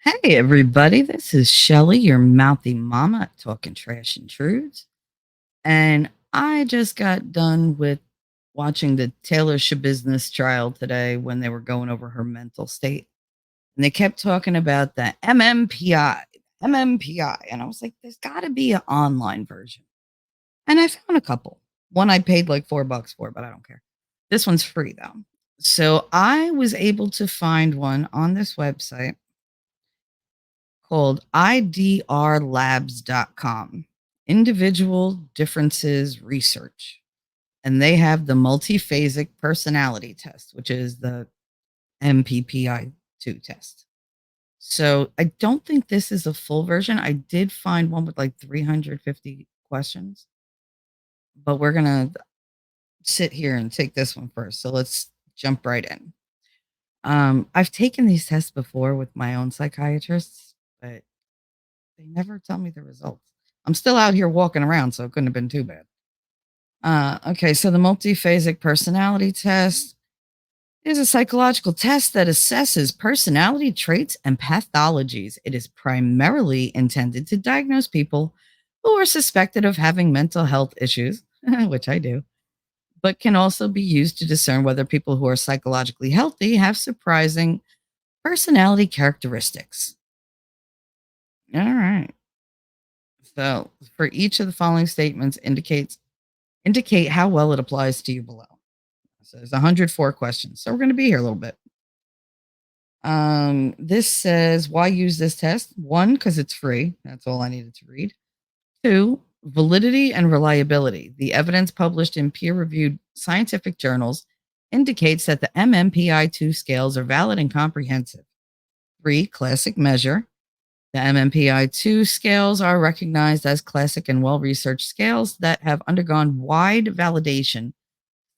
Hey, everybody, this is Shelly, your mouthy mama at Talking Trash and Truths. And I just got done with watching the Taylor Schabusiness trial today when they were going over her mental state. And they kept talking about the MMPI, MMPI. And I was like, there's got to be an online version. And I found a couple. One I paid like $4 for, but I don't care. This one's free, though. So I was able to find one on this website called idrlabs.com, Individual Differences Research. And they have the multiphasic personality test, which is the MPPI-2 test. So I don't think this is a full version. I did find one with like 350 questions, but we're going to sit here and take this one first. So let's jump right in. I've taken these tests before with my own psychiatrists, but they never tell me the results. I'm still out here walking around, so it couldn't have been too bad. Okay, so the multiphasic personality test is a psychological test that assesses personality traits and pathologies. It is primarily intended to diagnose people who are suspected of having mental health issues, which I do, but can also be used to discern whether people who are psychologically healthy have surprising personality characteristics. All right. So, for each of the following statements indicate how well it applies to you below. So there's 104 questions. So we're going to be here a little bit. This says, why use this test? 1, because it's free. That's all I needed to read. 2, validity and reliability. The evidence published in peer-reviewed scientific journals indicates that the MMPI-2 scales are valid and comprehensive. 3, classic measure. The MMPI-2 scales are recognized as classic and well-researched scales that have undergone wide validation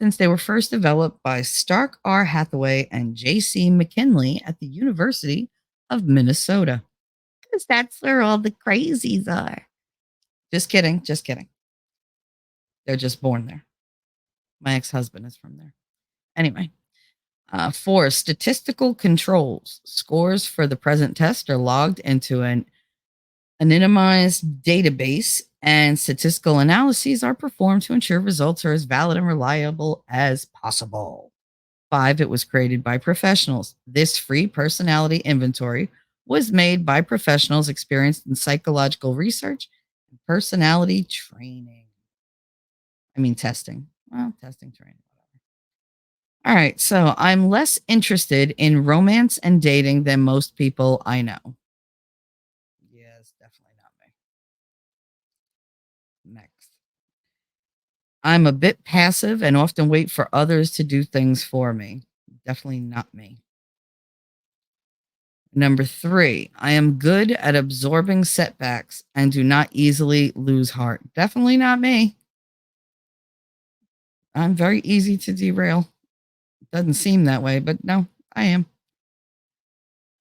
since they were first developed by Stark R. Hathaway and J.C. McKinley at the University of Minnesota. Because that's where all the crazies are. Just kidding. Just kidding. They're just born there. My ex-husband is from there. Anyway, 4, statistical controls. Scores for the present test are logged into an anonymized database, and statistical analyses are performed to ensure results are as valid and reliable as possible. 5, it was created by professionals. This free personality inventory was made by professionals experienced in psychological research and personality training. I mean, testing. Well, testing, training, whatever. All right. So I'm less interested in romance and dating than most people I know. Yes, definitely not me. Next. I'm a bit passive and often wait for others to do things for me. Definitely not me. Number 3, I am good at absorbing setbacks and do not easily lose heart. Definitely not me. I'm very easy to derail. Doesn't seem that way, but no, I am.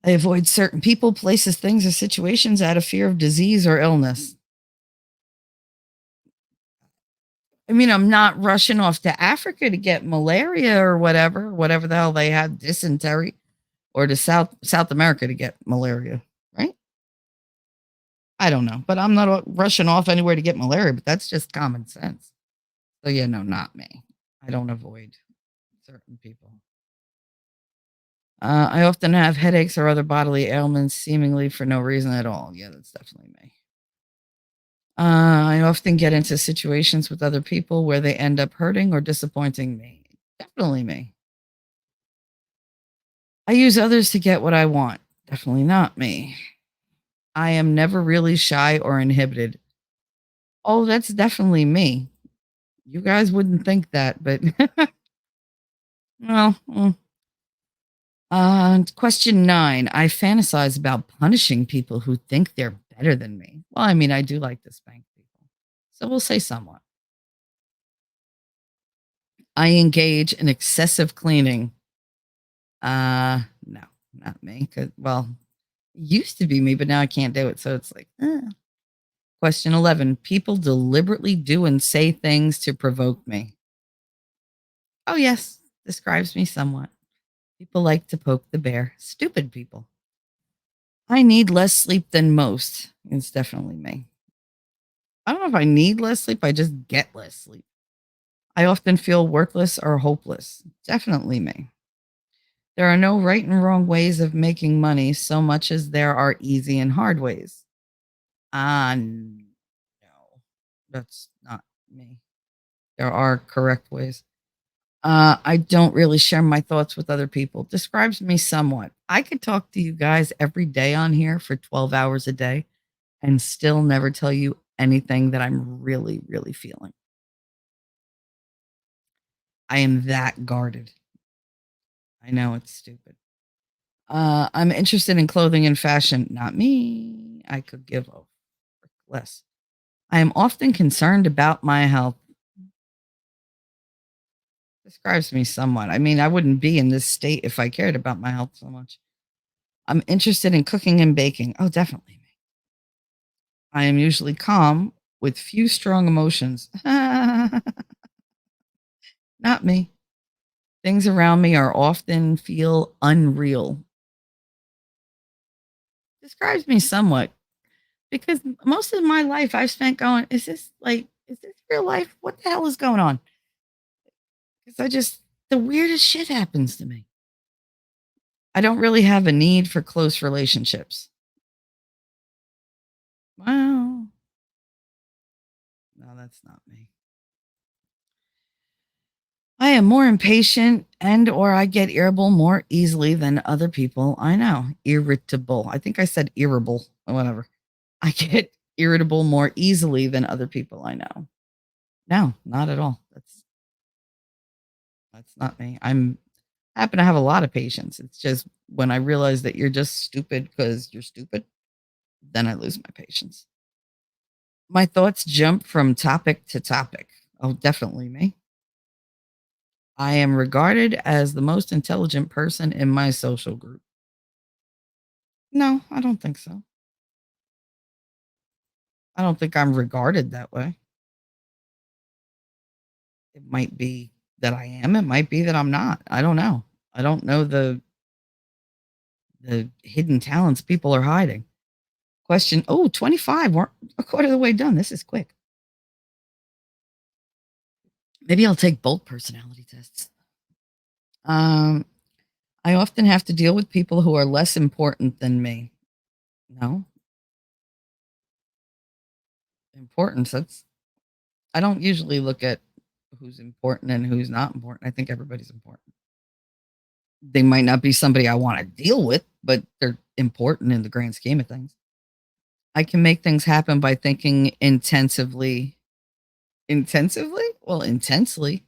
I avoid certain people, places, things, or situations out of fear of disease or illness. I mean, I'm not rushing off to Africa to get malaria or whatever the hell they had, dysentery, or to South America to get malaria, right? I don't know, but I'm not rushing off anywhere to get malaria, but that's just common sense. So yeah, no, not me. I don't avoid certain people. I often have headaches or other bodily ailments seemingly for no reason at all. Yeah, that's definitely me. I often get into situations with other people where they end up hurting or disappointing me. Definitely me. I use others to get what I want. Definitely not me. I am never really shy or inhibited. Oh, that's definitely me. You guys wouldn't think that, but well, question 9. I fantasize about punishing people who think they're better than me. Well, I mean, I do like to spank people. So we'll say somewhat. I engage in excessive cleaning. No, not me. Well, it used to be me, but now I can't do it. So it's like, Question 11. People deliberately do and say things to provoke me. Oh, yes. Describes me somewhat. People like to poke the bear. Stupid people. I need less sleep than most. It's definitely me. I don't know if I need less sleep, I just get less sleep. I often feel worthless or hopeless. Definitely me. There are no right and wrong ways of making money so much as there are easy and hard ways. No, that's not me. There are correct ways. I don't really share my thoughts with other people. Describes me somewhat. I could talk to you guys every day on here for 12 hours a day and still never tell you anything that I'm really, really feeling. I am that guarded. I know it's stupid. I'm interested in clothing and fashion. Not me. I could give a frick less. I am often concerned about my health. Describes me somewhat. I mean, I wouldn't be in this state if I cared about my health so much. I'm interested in cooking and baking. Oh, definitely me. I am usually calm with few strong emotions. Not me. Things around me are often feel unreal. Describes me somewhat because most of my life I've spent going, is this real life? What the hell is going on? Because the weirdest shit happens to me. I don't really have a need for close relationships. Well, no, that's not me. I am more impatient and or I get irritable more easily than other people I know. Irritable. I think I said irritable or whatever. I get irritable more easily than other people I know. No, not at all. That's not me. Happen to have a lot of patience. It's just when I realize that you're just stupid because you're stupid, then I lose my patience. My thoughts jump from topic to topic. Oh, definitely me. I am regarded as the most intelligent person in my social group. No, I don't think so. I don't think I'm regarded that way. It might be that I am, it might be that I'm not. I don't know. I don't know the hidden talents people are hiding. Question, oh, 25. We're a quarter of the way done. This is quick. Maybe I'll take both personality tests. Um, I often have to deal with people who are less important than me. No, importance. I don't usually look at who's important and who's not important. I think everybody's important. They might not be somebody I want to deal with, but they're important in the grand scheme of things. I can make things happen by thinking intensively. Intensively? Well, intensely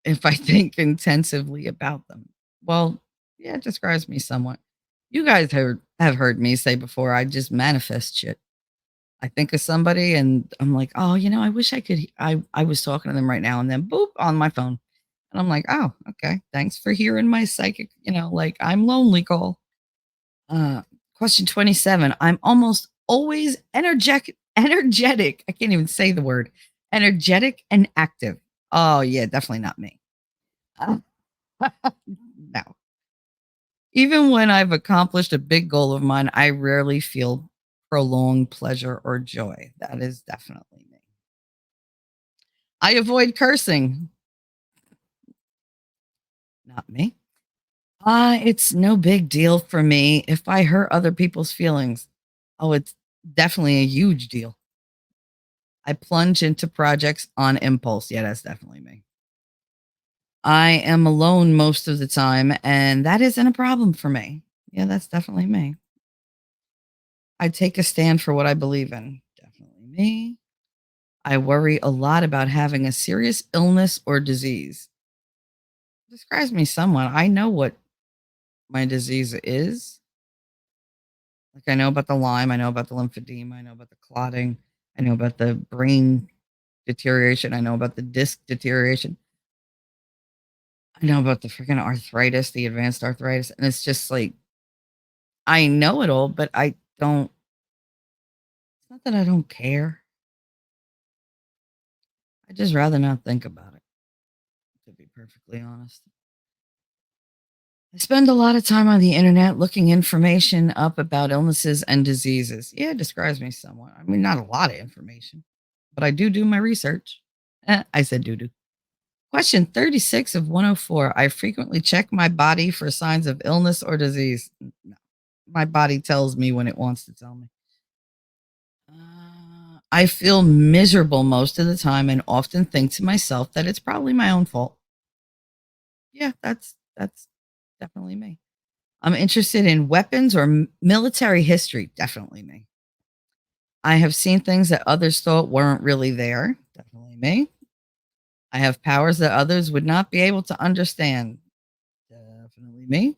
if I think intensively about them. Well, yeah, it describes me somewhat. You guys have heard me say before, I just manifest shit. I think of somebody and I'm like, oh, I wish I could. I was talking to them right now and then boop on my phone. And I'm like, oh, okay. Thanks for hearing my psychic, like I'm lonely call. Uh, Question 27. I'm almost always energetic. I can't even say the word energetic and active. Oh, yeah, definitely not me. Uh, no. Even when I've accomplished a big goal of mine, I rarely feel prolonged pleasure or joy. That is definitely me. I avoid cursing. Not me. It's no big deal for me if I hurt other people's feelings. Oh, it's definitely a huge deal. I plunge into projects on impulse. Yeah, that's definitely me. I am alone most of the time, and that isn't a problem for me. Yeah, that's definitely me. I take a stand for what I believe in. Definitely me. I worry a lot about having a serious illness or disease. Describes me somewhat. I know what my disease is. Like I know about the Lyme, I know about the lymphedema, I know about the clotting, I know about the brain deterioration, I know about the disc deterioration. I know about the freaking arthritis, the advanced arthritis, and it's just like I know it all, but I don't it's not that I don't care. I'd just rather not think about it, to be perfectly honest. I spend a lot of time on the internet looking information up about illnesses and diseases. Yeah, it describes me somewhat. I mean, not a lot of information, but I do my research. I said do do. Question 36 of 104. I frequently check my body for signs of illness or disease. No, my body tells me when it wants to tell me. I feel miserable most of the time and often think to myself that it's probably my own fault. Yeah, that's definitely me. I'm interested in weapons or military history. Definitely me. I have seen things that others thought weren't really there. Definitely me. I have powers that others would not be able to understand. Definitely me.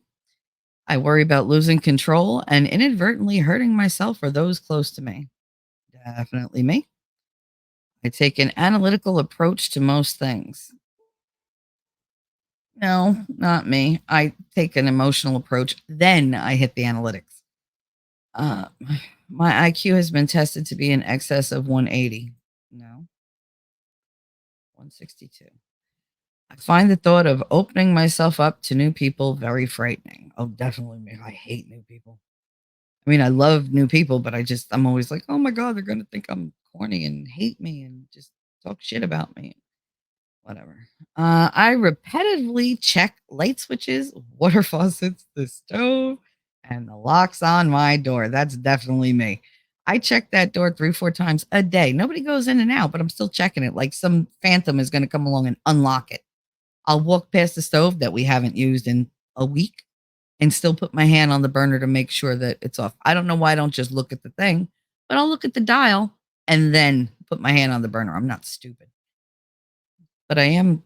I worry about losing control and inadvertently hurting myself or those close to me. Definitely me. I take an analytical approach to most things. No, not me. I take an emotional approach, then I hit the analytics. Uh, my IQ has been tested to be in excess of 180. No, 162. I find the thought of opening myself up to new people very frightening. Oh, definitely me. I hate new people. I mean, I love new people, but I'm always like, oh my God, they're going to think I'm corny and hate me and just talk shit about me. Whatever. I repetitively check light switches, water faucets, the stove, and the locks on my door. That's definitely me. I check that door 3, 4 times a day. Nobody goes in and out, but I'm still checking it. Like some phantom is going to come along and unlock it. I'll walk past the stove that we haven't used in a week and still put my hand on the burner to make sure that it's off. I don't know why I don't just look at the thing, but I'll look at the dial and then put my hand on the burner. I'm not stupid, but I am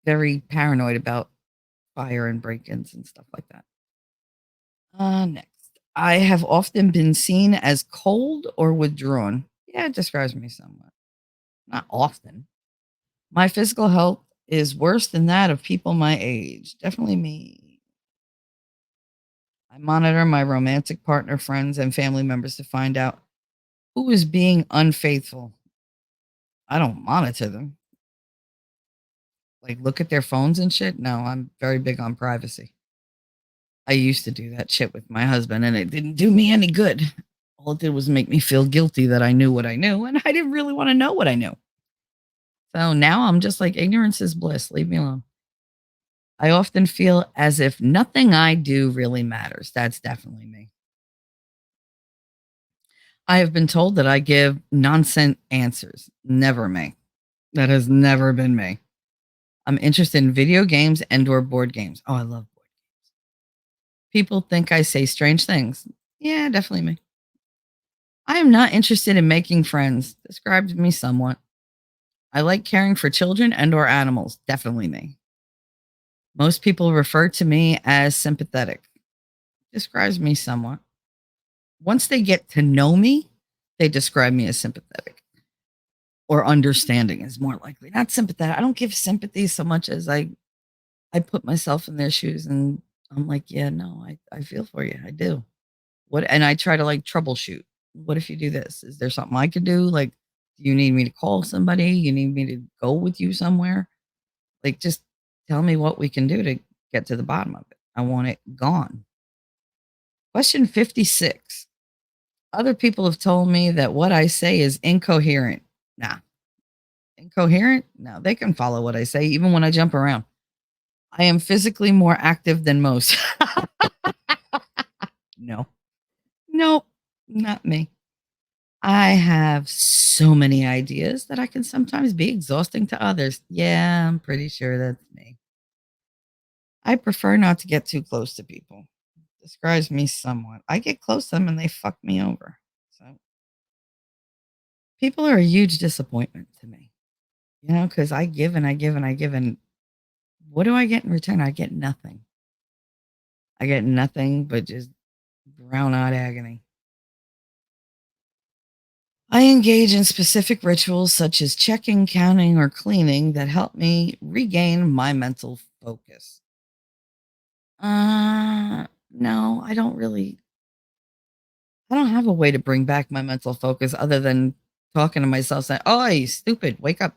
very paranoid about fire and break-ins and stuff like that. Next. I have often been seen as cold or withdrawn. Yeah, it describes me somewhat. Not often. My physical health is worse than that of people my age. Definitely me. I monitor my romantic partner, friends, and family members to find out who is being unfaithful. I don't monitor them. Like, look at their phones and shit. No, I'm very big on privacy. I used to do that shit with my husband, and it didn't do me any good. All it did was make me feel guilty that I knew what I knew, and I didn't really want to know what I knew. So now I'm just like, ignorance is bliss. Leave me alone. I often feel as if nothing I do really matters. That's definitely me. I have been told that I give nonsense answers. Never me. That has never been me. I'm interested in video games and or board games. Oh, I love board games. People think I say strange things. Yeah, definitely me. I am not interested in making friends. Describes me somewhat. I like caring for children and or animals. Definitely me. Most people refer to me as sympathetic. Describes me somewhat. Once they get to know me, they describe me as sympathetic or understanding is more likely. Not sympathetic. I don't give sympathy so much as I put myself in their shoes and I'm like, yeah, no, I feel for you. I do. What and I try to like troubleshoot. What if you do this? Is there something I could do? Like, do you need me to call somebody? You need me to go with you somewhere? Like, just tell me what we can do to get to the bottom of it. I want it gone. Question 56. Other people have told me that what I say is incoherent. Nah, incoherent? No, they can follow what I say, even when I jump around. I am physically more active than most. No, nope, not me. I have so many ideas that I can sometimes be exhausting to others. Yeah, I'm pretty sure that's me. I prefer not to get too close to people. Describes me somewhat. I get close to them and they fuck me over. So people are a huge disappointment to me, because I give and I give and I give. And what do I get in return? I get nothing. I get nothing but just brown eyed agony. I engage in specific rituals such as checking, counting, or cleaning that help me regain my mental focus. No, I don't have a way to bring back my mental focus other than talking to myself saying, "Oh, you stupid, wake up."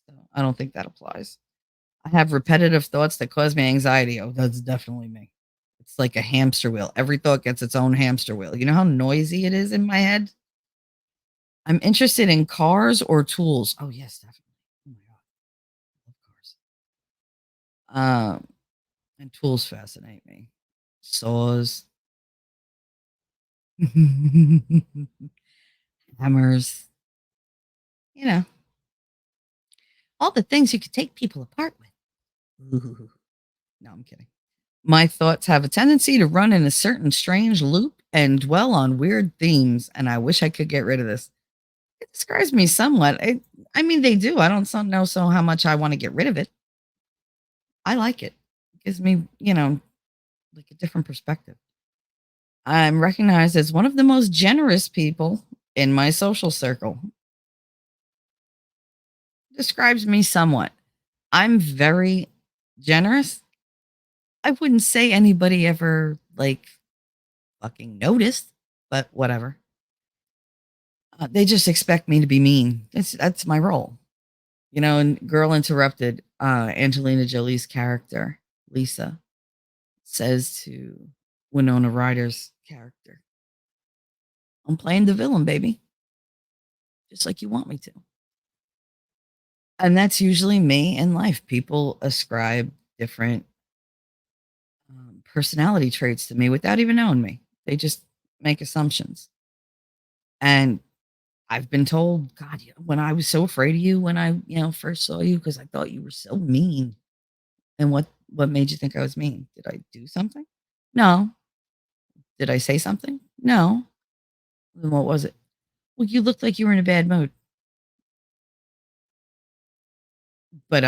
So I don't think that applies. I have repetitive thoughts that cause me anxiety. Oh, that's definitely me. It's like a hamster wheel. Every thought gets its own hamster wheel. You know how noisy it is in my head? I'm interested in cars or tools. Oh, yes, definitely. Oh my God, I love cars. And tools fascinate me. Saws, hammers, you know, all the things you could take people apart with. Ooh. No, I'm kidding. My thoughts have a tendency to run in a certain strange loop and dwell on weird themes, and I wish I could get rid of this. It describes me somewhat. I mean, they do. I don't know how much I want to get rid of it. I like it. It gives me, like a different perspective. I'm recognized as one of the most generous people in my social circle. Describes me somewhat. I'm very generous. I wouldn't say anybody ever like fucking noticed, but whatever. They just expect me to be mean. That's my role. And Girl Interrupted, Angelina Jolie's character, Lisa, says to Winona Ryder's character, I'm playing the villain, baby, just like you want me to. And that's usually me in life. People ascribe different personality traits to me without even knowing me. They just make assumptions. And I've been told, God, when I was so afraid of you when I, first saw you because I thought you were so mean. And what made you think I was mean? Did I do something? No. Did I say something? No. Then what was it? Well, you looked like you were in a bad mood. But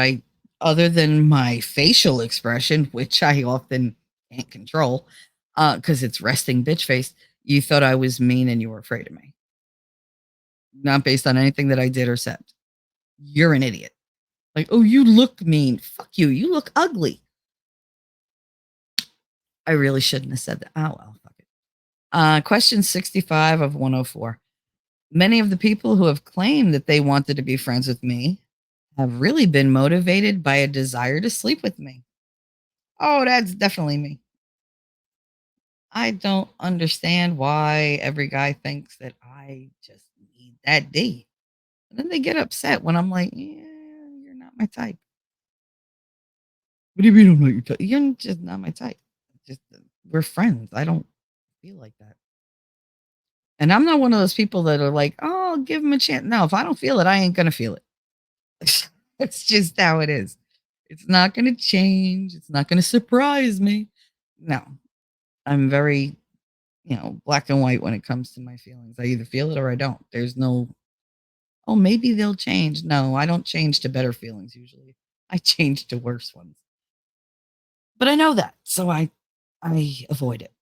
other than my facial expression, which I often can't control, because it's resting bitch face, you thought I was mean and you were afraid of me. Not based on anything that I did or said. You're an idiot. Like, oh, you look mean. Fuck you. You look ugly. I really shouldn't have said that. Oh, well, fuck it. Question 65 of 104. Many of the people who have claimed that they wanted to be friends with me have really been motivated by a desire to sleep with me. Oh, that's definitely me. I don't understand why every guy thinks that I just need that date. And then they get upset when I'm like, yeah, you're not my type. What do you mean I'm not your type? You're just not my type. Just we're friends. I don't feel like that. And I'm not one of those people that are like, oh, I'll give him a chance. No, if I don't feel it, I ain't gonna feel it. It's just how it is. It's not gonna change. It's not gonna surprise me. No, I'm very, black and white when it comes to my feelings. I either feel it or I don't. There's no, oh, maybe they'll change. No, I don't change to better feelings usually. I change to worse ones. But I know that, so I avoid it.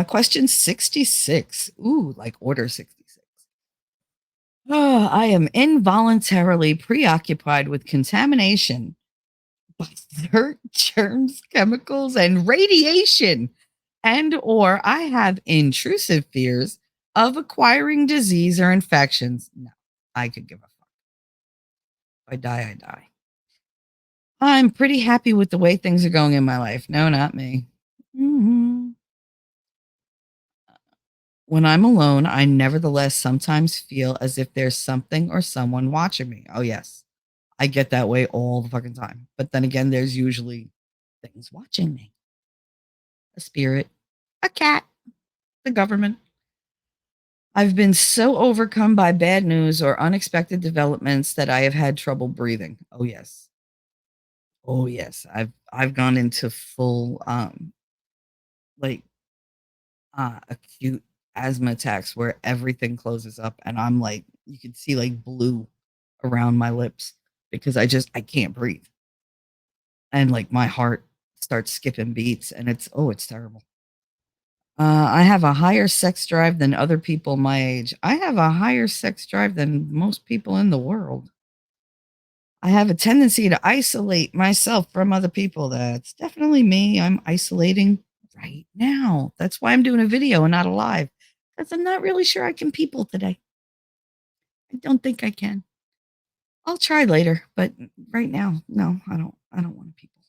Question 66. Ooh, like order 66. Oh, I am involuntarily preoccupied with contamination by dirt, germs, chemicals, and radiation. And or I have intrusive fears of acquiring disease or infections. No, I could give a fuck. If I die, I die. I'm pretty happy with the way things are going in my life. No, not me. Mhm. When I'm alone, I nevertheless sometimes feel as if there's something or someone watching me. Oh, yes. I get that way all the fucking time. But then again, there's usually things watching me, a spirit, a cat, the government. I've been so overcome by bad news or unexpected developments that I have had trouble breathing. Oh, yes. Oh, yes. I've gone into full like acute asthma attacks where everything closes up and I'm like, you can see like blue around my lips because I can't breathe. And like my heart starts skipping beats and it's terrible. I have a higher sex drive than other people my age. I have a higher sex drive than most people in the world. I have a tendency to isolate myself from other people. That's definitely me. I'm isolating right now. That's why I'm doing a video and not a live. Because I'm not really sure I can people today. I don't think I can. I'll try later, but right now, no, I don't. I don't want people.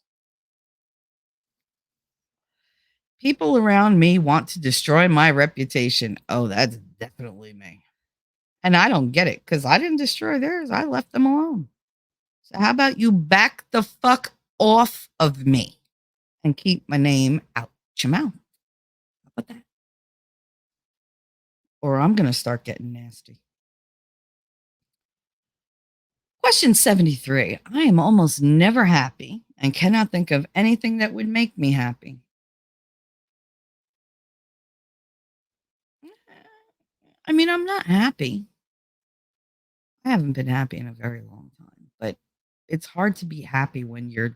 People around me want to destroy my reputation. Oh, that's definitely me. And I don't get it because I didn't destroy theirs. I left them alone. So how about you back the fuck off of me and keep my name out your mouth? How about that? Or I'm gonna start getting nasty. Question 73. I am almost never happy and cannot think of anything that would make me happy. I mean, I'm not happy. I haven't been happy in a very long time, but it's hard to be happy when you're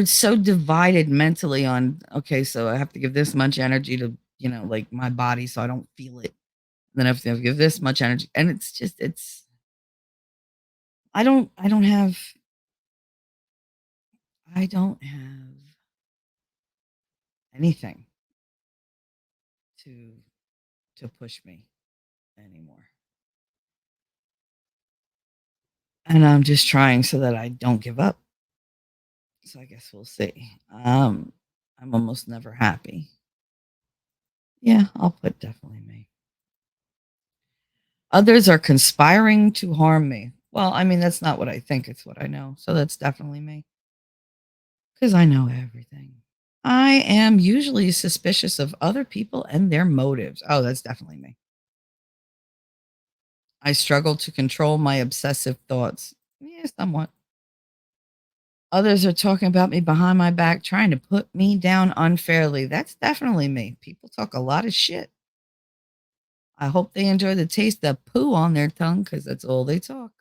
so divided mentally on, okay, so I have to give this much energy to, like my body so I don't feel it. Then I have to give this much energy. And it's just it's I don't have anything to push me anymore. And I'm just trying so that I don't give up. So I guess we'll see. I'm almost never happy. Yeah, I'll put definitely me. Others are conspiring to harm me. Well, I mean, that's not what I think, it's what I know. So that's definitely me because I know everything. I am usually suspicious of other people and their motives. Oh, that's definitely me. I struggle to control my obsessive thoughts. Yeah, somewhat. Others are talking about me behind my back, trying to put me down unfairly. That's definitely me. People talk a lot of shit. I hope they enjoy the taste of poo on their tongue because that's all they talk.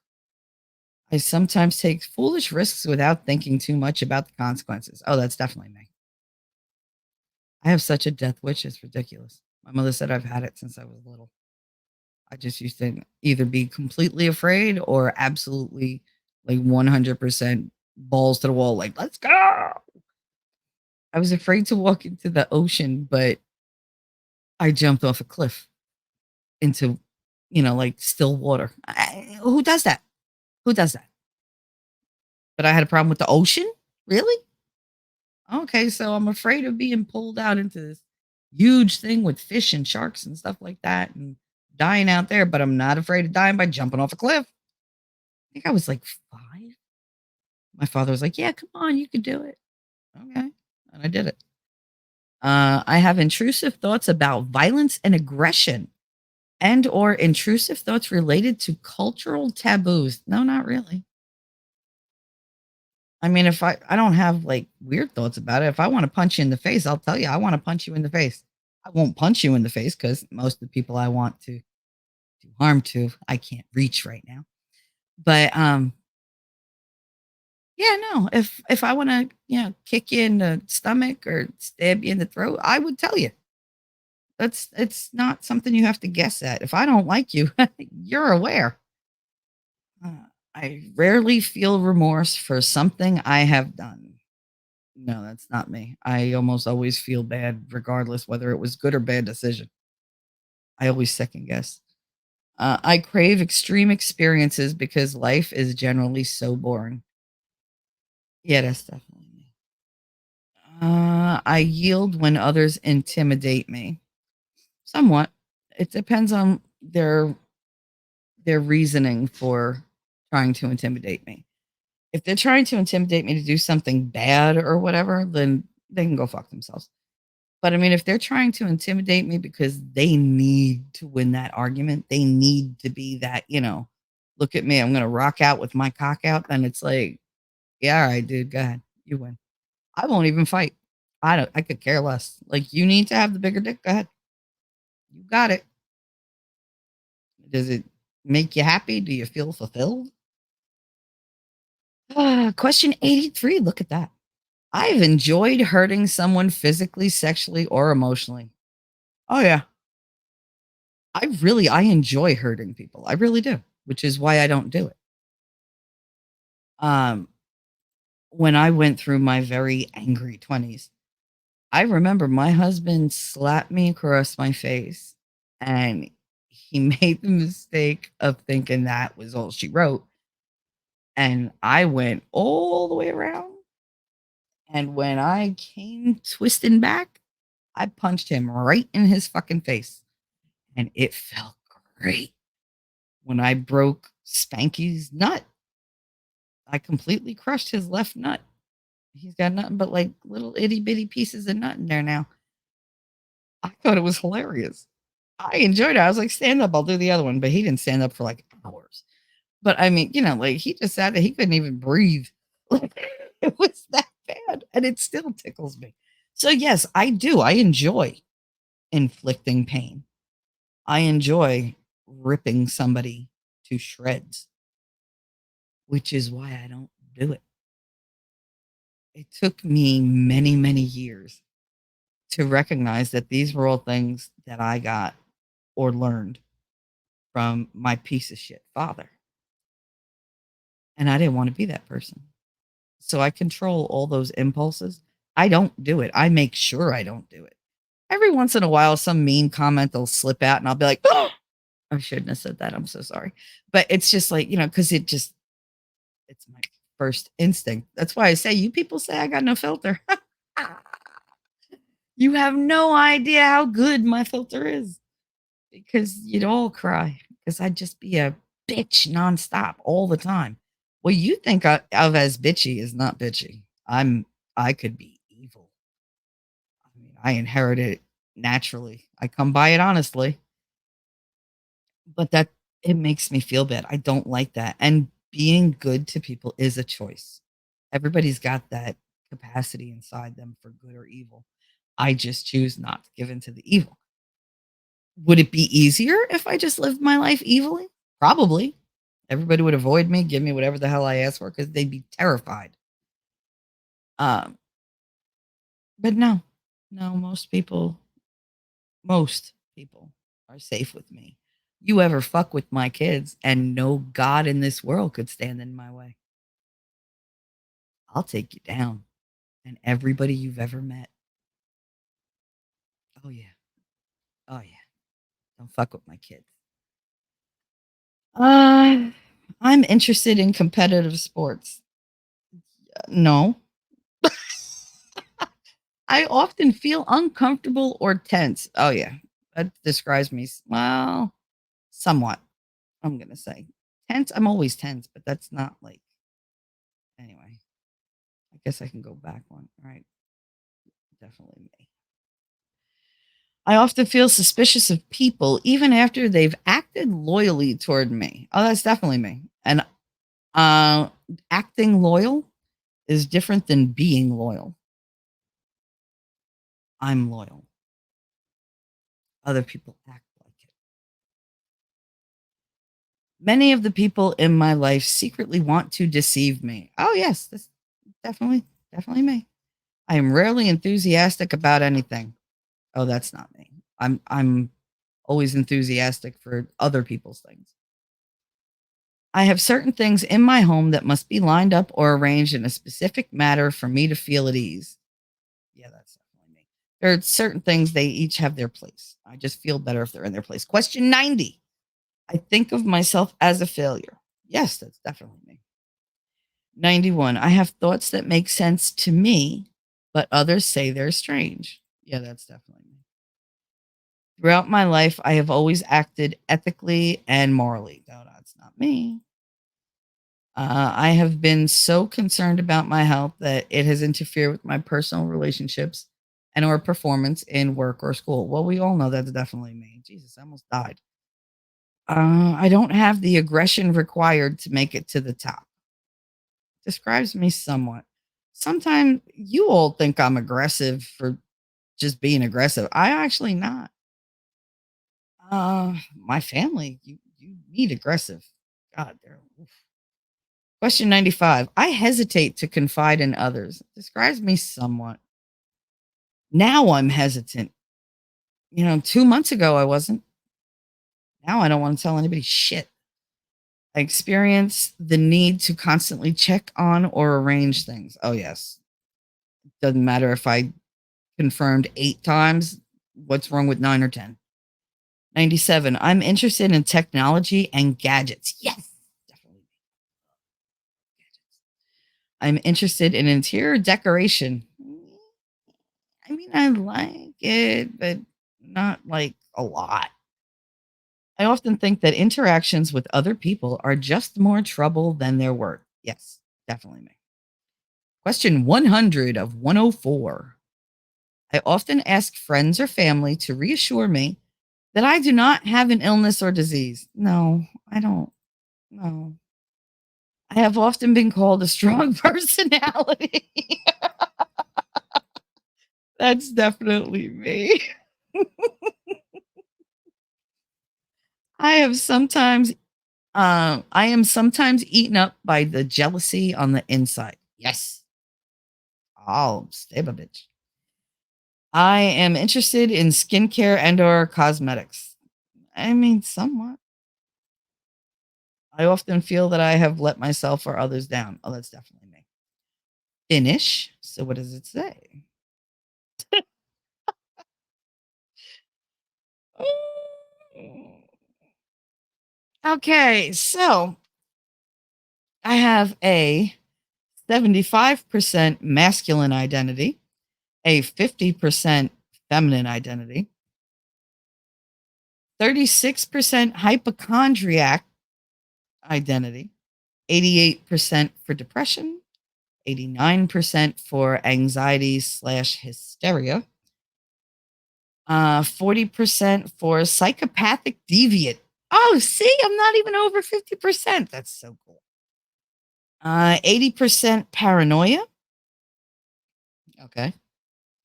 I sometimes take foolish risks without thinking too much about the consequences. Oh, that's definitely me. I have such a death wish, it's ridiculous. My mother said I've had it since I was little. I just used to either be completely afraid or absolutely like 100% balls to the wall, like, let's go. I was afraid to walk into the ocean, but I jumped off a cliff into, like still water. Who does that? Who does that? But I had a problem with the ocean? Really? Okay, so I'm afraid of being pulled out into this huge thing with fish and sharks and stuff like that and dying out there, but I'm not afraid of dying by jumping off a cliff. I think I was like 5. My father was like, "Yeah, come on, you can do it." Okay, and I did it. I have intrusive thoughts about violence and aggression and or intrusive thoughts related to cultural taboos. No, not really. I mean, if I don't have like weird thoughts about it. If I want to punch you in the face, I'll tell you I want to punch you in the face. I won't punch you in the face because most of the people I want to do harm to, I can't reach right now. But yeah, no. If I want to, kick you in the stomach or stab you in the throat, I would tell you. It's not something you have to guess at. If I don't like you, you're aware. I rarely feel remorse for something I have done. No, that's not me. I almost always feel bad regardless whether it was good or bad decision. I always second guess. I crave extreme experiences because life is generally so boring. Yeah, that's definitely me. I yield when others intimidate me. Somewhat. It depends on their reasoning for trying to intimidate me. If they're trying to intimidate me to do something bad or whatever, then they can go fuck themselves. But I mean, if they're trying to intimidate me because they need to win that argument, they need to be that, look at me, I'm going to rock out with my cock out. Then it's like, yeah, all right, dude, go ahead. You win. I won't even fight. I could care less. Like, you need to have the bigger dick. Go ahead. You got it. Does it make you happy? Do you feel fulfilled? Question 83. Look at that. I've enjoyed hurting someone physically, sexually, or emotionally. Oh, yeah. I enjoy hurting people. I really do, which is why I don't do it. Um, when I went through my very angry 20s, I remember my husband slapped me across my face and he made the mistake of thinking that was all she wrote. And I went all the way around. And when I came twisting back, I punched him right in his fucking face. And it felt great. When I broke Spanky's nut, I completely crushed his left nut. He's got nothing but like little itty bitty pieces of nut in there now. I thought it was hilarious. I enjoyed it. I was like, stand up, I'll do the other one. But he didn't stand up for like hours. But I mean, like he just sat there, he couldn't even breathe. Like it was that bad. And it still tickles me. So yes, I do. I enjoy inflicting pain. I enjoy ripping somebody to shreds, which is why I don't do it. It took me many, many years to recognize that these were all things that I got or learned from my piece of shit father. And I didn't want to be that person. So I control all those impulses. I don't do it. I make sure I don't do it. Every once in a while, some mean comment will slip out and I'll be like, oh, I shouldn't have said that. I'm so sorry. But it's just like, because it's my first instinct. That's why I say, you people say I got no filter. You have no idea how good my filter is because you'd all cry because I'd just be a bitch nonstop all the time. What you think of as bitchy is not bitchy. I could be evil. I mean, I inherited it naturally. I come by it honestly, but that it makes me feel bad. I don't like that. And being good to people is a choice. Everybody's got that capacity inside them for good or evil. I just choose not to give into the evil. Would it be easier if I just lived my life evilly? Probably. Everybody would avoid me, give me whatever the hell I asked for because they'd be terrified. Um, but no, no, most people are safe with me. You ever fuck with my kids and no God in this world could stand in my way. I'll take you down and everybody you've ever met. Oh yeah. Oh yeah. Don't fuck with my kids. Uh, I'm interested in competitive sports. No. I often feel uncomfortable or tense. Oh, yeah. That describes me, well, somewhat, I'm gonna say. Tense, I'm always tense, but that's not like anyway, I guess I can go back one, right? Definitely me. I often feel suspicious of people even after they've acted loyally toward me. Oh, that's definitely me. And, uh, acting loyal is different than being loyal. I'm loyal. Other people act like it. Many of the people in my life secretly want to deceive me. Oh, yes, that's definitely, definitely me. I am rarely enthusiastic about anything. Oh, that's not me. I'm always enthusiastic for other people's things. I have certain things in my home that must be lined up or arranged in a specific manner for me to feel at ease. Yeah, that's definitely me. There are certain things they each have their place. I just feel better if they're in their place. Question 90. I think of myself as a failure. Yes, that's definitely me. 91. I have thoughts that make sense to me, but others say they're strange. Yeah, that's definitely me. Throughout my life, I have always acted ethically and morally. No, that's not me. I have been so concerned about my health that it has interfered with my personal relationships and or performance in work or school. Well, we all know that's definitely me. Jesus, I almost died. I don't have the aggression required to make it to the top. Describes me somewhat. Sometimes you all think I'm aggressive for just being aggressive. I actually not. My family, you need aggressive. God, they're oof. Question 95. I hesitate to confide in others. Describes me somewhat. Now I'm hesitant. 2 months ago I wasn't. Now I don't want to tell anybody shit. I experience the need to constantly check on or arrange things. Oh yes. Doesn't matter if I confirmed 8 times. What's wrong with 9 or 10? 97. I'm interested in technology and gadgets. Yes, definitely. I'm interested in interior decoration. I mean, I like it, but not like a lot. I often think that interactions with other people are just more trouble than they're worth. Yes, definitely me. Question 100 of 104. I often ask friends or family to reassure me that I do not have an illness or disease. No, I don't. No. I have often been called a strong personality. That's definitely me. I have sometimes I am sometimes eaten up by the jealousy on the inside. Yes. Oh, stay a bitch. I am interested in skincare and or cosmetics. I mean, somewhat. I often feel that I have let myself or others down. Oh, that's definitely me. Finish. So what does it say? Okay, so I have a 75% masculine identity, a 50% feminine identity, 36% hypochondriac identity, 88% for depression, 89% for anxiety slash hysteria, 40% for psychopathic deviant. Oh, see, I'm not even over 50%. That's so cool. 80% paranoia. Okay.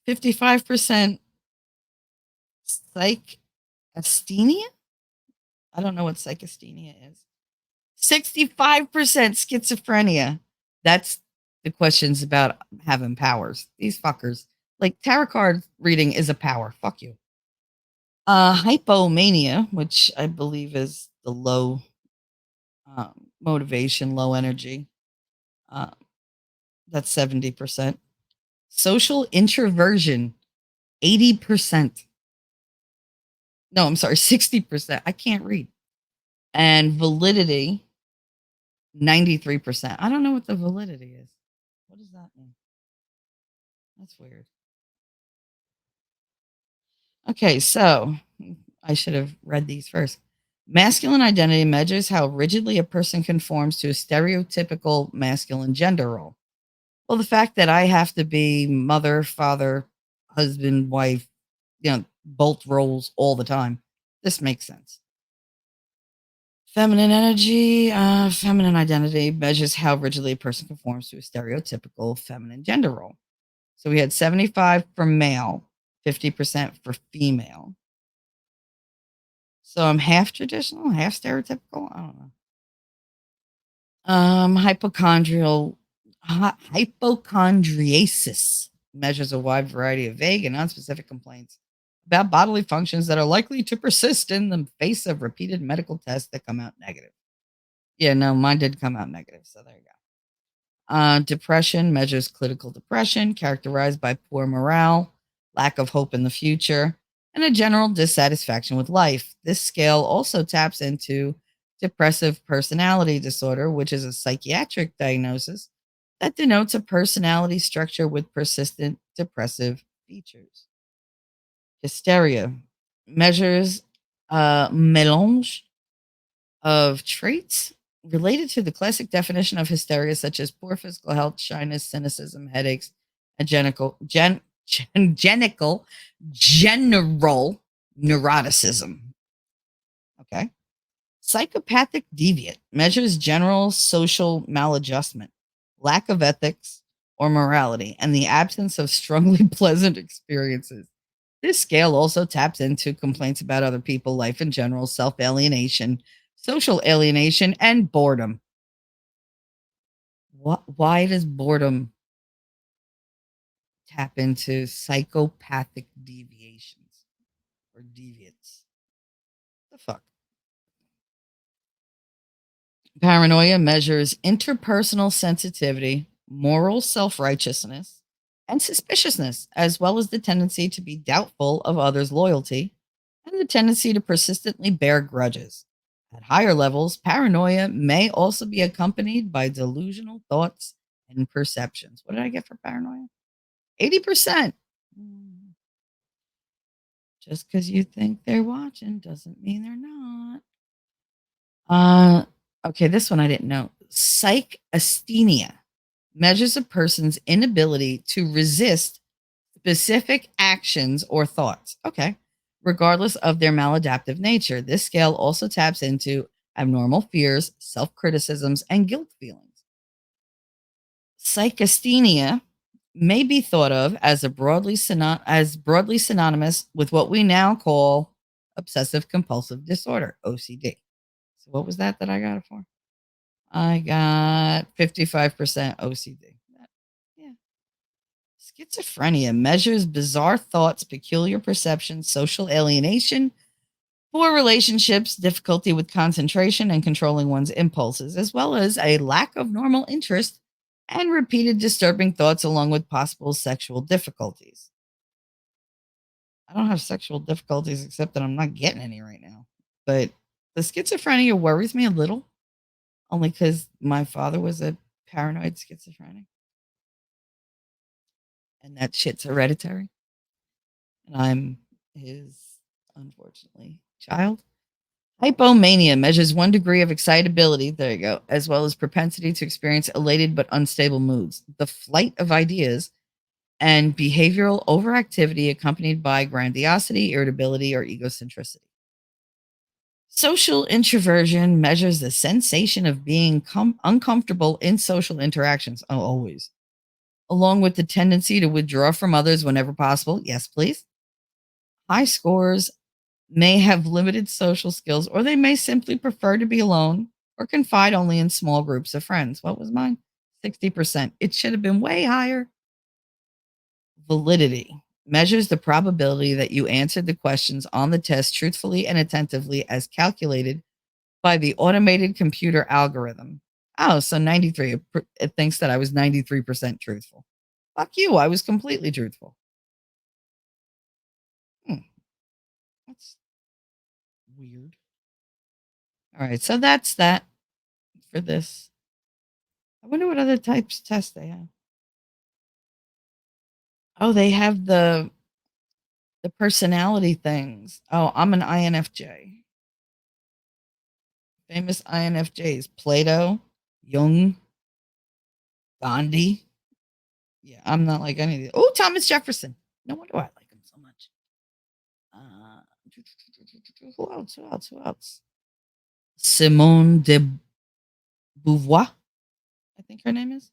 55% psychasthenia. I don't know what psychasthenia is. 65% schizophrenia. That's the questions about having powers. These fuckers. Like tarot card reading is a power. Fuck you. Hypomania, which I believe is the low motivation, low energy. Uh, that's 70%. Social introversion, 80%. No, I'm sorry, 60%. I can't read. And validity, 93%. I don't know what the validity is. What does that mean? That's weird. Okay, so I should have read these first. Masculine identity measures how rigidly a person conforms to a stereotypical masculine gender role. Well, the fact that I have to be mother, father, husband, wife, both roles all the time, this makes sense. Feminine energy, feminine identity measures how rigidly a person conforms to a stereotypical feminine gender role. So we had 75 for male, 50% for female. So I'm half traditional, half stereotypical. I don't know. Hypochondriasis measures a wide variety of vague and unspecific complaints about bodily functions that are likely to persist in the face of repeated medical tests that come out negative. Yeah, no, mine did come out negative. So there you go. Depression measures clinical depression characterized by poor morale, lack of hope in the future, and a general dissatisfaction with life. This scale also taps into depressive personality disorder, which is a psychiatric diagnosis that denotes a personality structure with persistent depressive features. Hysteria measures a melange of traits related to the classic definition of hysteria, such as poor physical health, shyness, cynicism, headaches, and general neuroticism. Okay. Psychopathic deviant measures general social maladjustment, lack of ethics or morality, and the absence of strongly pleasant experiences. This scale also taps into complaints about other people, life in general, self alienation, social alienation, and boredom. Why does boredom tap into psychopathic deviations or deviants? The fuck? Paranoia measures interpersonal sensitivity, moral self righteousness, and suspiciousness, as well as the tendency to be doubtful of others' loyalty and the tendency to persistently bear grudges. At higher levels, paranoia may also be accompanied by delusional thoughts and perceptions. What did I get for paranoia? 80%. Just because you think they're watching doesn't mean they're not. Okay, this one I didn't know. Psychasthenia measures a person's inability to resist specific actions or thoughts. Okay. Regardless of their maladaptive nature, this scale also taps into abnormal fears, self criticisms, and guilt feelings. Psychasthenia may be thought of as broadly synonymous with what we now call obsessive compulsive disorder, OCD. So what was that I got it for? I got 55% OCD. Yeah. Schizophrenia measures bizarre thoughts, peculiar perceptions, social alienation, poor relationships, difficulty with concentration and controlling one's impulses, as well as a lack of normal interest and repeated disturbing thoughts, along with possible sexual difficulties. I don't have sexual difficulties except that I'm not getting any right now. But the schizophrenia worries me a little, only because my father was a paranoid schizophrenic, and that shit's hereditary. And I'm his, unfortunately, child. Hypomania measures one degree of excitability, there you go, as well as propensity to experience elated but unstable moods, the flight of ideas, and behavioral overactivity accompanied by grandiosity, irritability, or egocentricity. Social introversion measures the sensation of being uncomfortable in social interactions. Oh, always. Along with the tendency to withdraw from others whenever possible. Yes, please. High scores may have limited social skills, or they may simply prefer to be alone or confide only in small groups of friends. What was mine? 60%. It should have been way higher. Validity measures the probability that you answered the questions on the test truthfully and attentively as calculated by the automated computer algorithm. Oh, so 93. It thinks that I was 93% truthful. Fuck you. I was completely truthful. That's weird. All right. So that's that for this. I wonder what other types of tests they have. Oh, they have the personality things. Oh, I'm an INFJ. Famous INFJs: Plato, Jung, Gandhi. Yeah, I'm not like any of these. Oh, Thomas Jefferson. No wonder why I like him so much. Uh, who else? Who else? Who else? Simone de Beauvoir, I think her name is.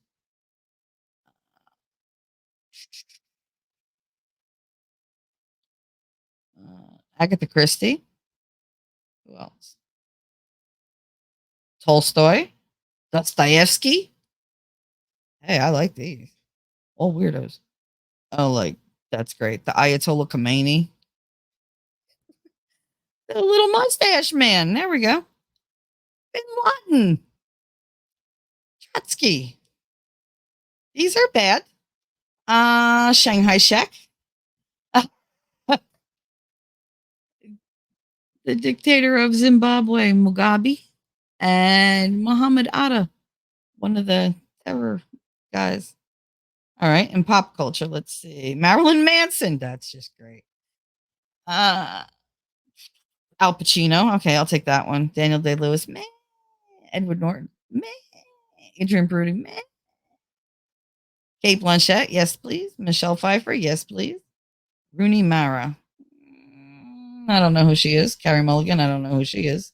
Agatha Christie. Who else? Tolstoy. Dostoevsky. Hey, I like these. All weirdos. Oh, like, that's great. The Ayatollah Khomeini. The little mustache man. There we go. Bin Laden. Trotsky. These are bad. Shanghai Shek. The dictator of Zimbabwe, Mugabe. And Muhammad Atta, one of the terror guys. All right. In pop culture, let's see. Marilyn Manson. That's just great. Uh, Al Pacino. Okay, I'll take that one. Daniel Day-Lewis. Meh. Edward Norton. Meh. Adrian Brody. Meh. Kate Blanchett. Yes, please. Michelle Pfeiffer. Yes, please. Rooney Mara. I don't know who she is. Carrie Mulligan. I don't know who she is.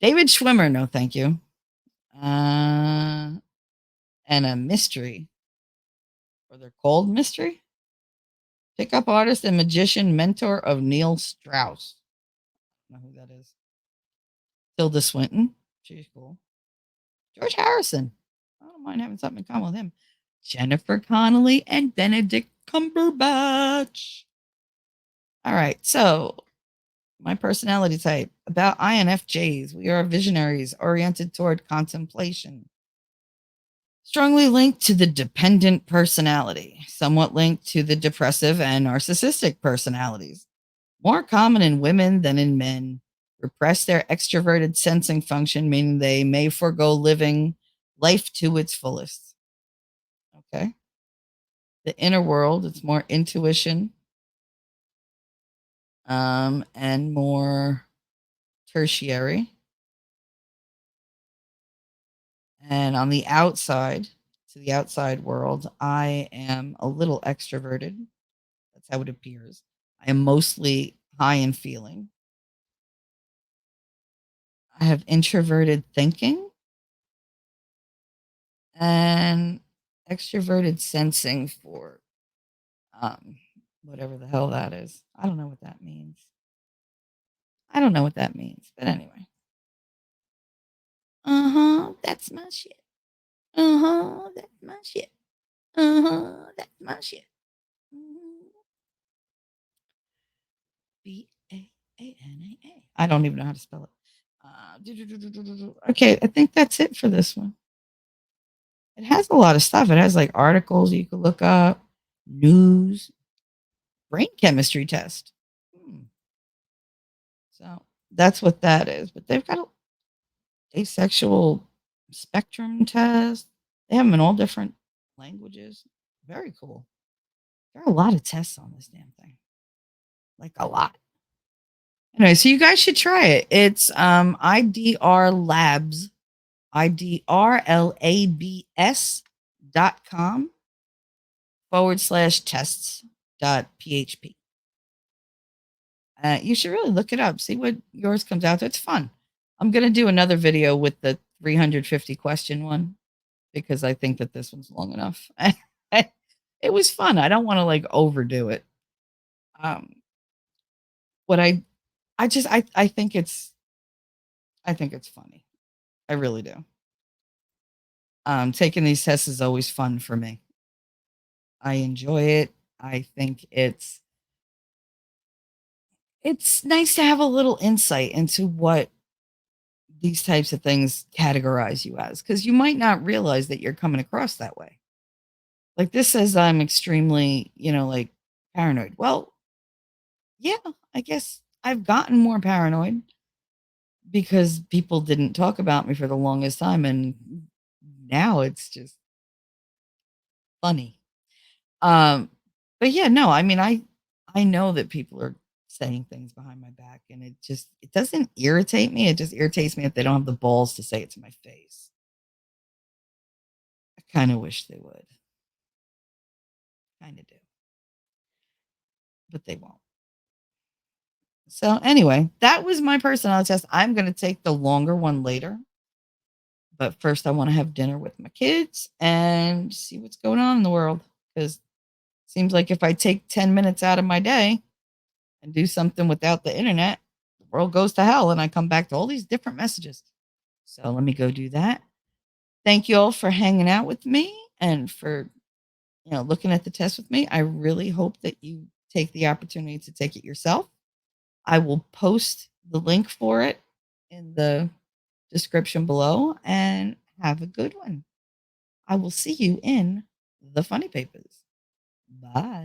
David Schwimmer. No, thank you. And a mystery. Or they're called mystery. Pickup artist and magician, mentor of Neil Strauss. I don't know who that is. Tilda Swinton. She's cool. George Harrison. I don't mind having something in common with him. Jennifer Connelly and Benedict Cumberbatch. All right. So, my personality type about INFJs. We are visionaries oriented toward contemplation. Strongly linked to the dependent personality, somewhat linked to the depressive and narcissistic personalities. More common in women than in men. Repress their extroverted sensing function, meaning they may forego living life to its fullest. Okay. The inner world, it's more intuition, and more tertiary. And on the outside, to the outside world, I am a little extroverted. That's how it appears. I am mostly high in feeling. I have introverted thinking and extroverted sensing for um, whatever the hell that is. I don't know what that means. I don't know what that means. But anyway. Uh-huh. That's my shit. Uh-huh. That's my shit. Uh-huh. That's my shit. Mhm. Banana. I don't even know how to spell it. Okay, I think that's it for this one. It has a lot of stuff. It has like articles you could look up, news, brain chemistry test. Hmm. So that's what that is. But they've got a asexual spectrum test. They have them in all different languages. Very cool. There are a lot of tests on this damn thing. Like a lot. Anyway, so you guys should try it. It's IDR Labs, IDRLABS.com /tests.php. You should really look it up. See what yours comes out to. It's fun. I'm going to do another video with the 350 question one because I think that this one's long enough. It was fun. I don't want to like overdo it. Um, what I I think it's funny. I really do. Taking these tests is always fun for me. I enjoy it. I think it's nice to have a little insight into what these types of things categorize you as, because you might not realize that you're coming across that way. Like this says I'm extremely, like paranoid. Well, yeah, I guess I've gotten more paranoid because people didn't talk about me for the longest time. And now it's just funny. Um, but yeah, no, I mean, I know that people are saying things behind my back, and it doesn't irritate me. It just irritates me if they don't have the balls to say it to my face. I kind of wish they would. Kind of do, but they won't. So anyway, that was my personality test. I'm going to take the longer one later. But first, I want to have dinner with my kids and see what's going on in the world. Because it seems like if I take 10 minutes out of my day and do something without the internet, the world goes to hell and I come back to all these different messages. So let me go do that. Thank you all for hanging out with me and for looking at the test with me. I really hope that you take the opportunity to take it yourself. I will post the link for it in the description below and have a good one. I will see you in the funny papers. Bye.